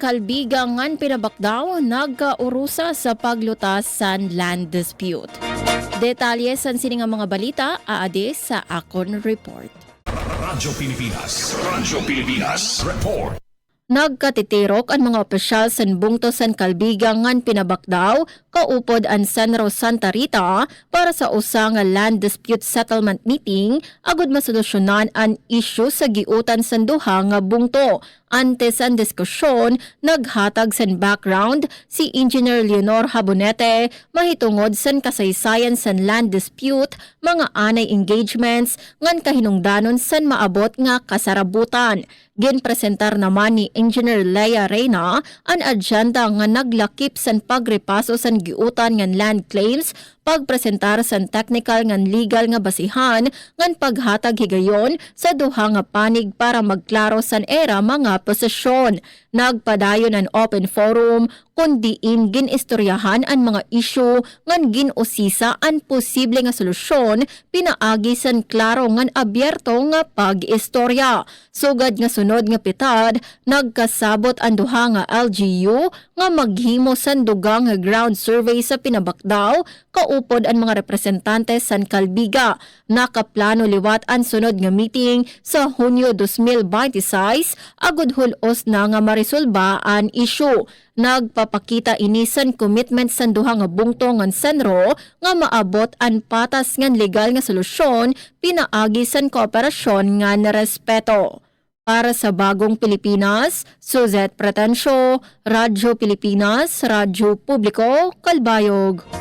Kalbigangan pinabakdaw nagkaurusa sa paglutas sa land dispute. Detalye sa sining mga balita aade sa Akon Report. Radyo Pilipinas Report. Nagkatitirok ang mga opisyal sa bungto san Kalbigangan pinabakdaw kaupod ang Senro Santa Rita para sa usa nga land dispute settlement meeting agud masolusyonan ang issue sa giutan sa duha nga bungto. Antes ang diskusyon, naghatag san background si Engineer Leonor Habonete mahitungod san kasaysayan san land dispute, mga anay engagements ngan kahinungdanon san maabot nga kasarabutan. Ginpresentar naman ni Engineer Leia Reyna ang agenda nga naglakip san pagrepaso san giutan ngan land claims, pagpresentar san technical ngan legal nga basihan ngan paghatag higayon sa duha nga panig para magklaro san era mga posisyon. Nagpadayon ang open forum kundi ginistoryahan ang mga issue ngan ginusisa ang posible nga solusyon pinaagi san klaro ngan abyerto nga pag-istorya. Sugad nga sunod nga pitad, nagkasabot ang duha nga LGU nga maghimo san dugang nga ground survey sa pinabakdaw kaupod ang mga representante san Kalbiga. Nakaplano liwat ang sunod nga meeting sa Hunyo 2026 agud hulos na nga marisolba ang issue. Nagpapakita inisan commitment sa duha nga bungto ngan senro nga maabot ang patas ngan legal nga solusyon pinaagi san kooperasyon ngan respeto. Para sa Bagong Pilipinas, Suzette Pretencio, Radyo Pilipinas, Radyo Publiko, Kalbayog.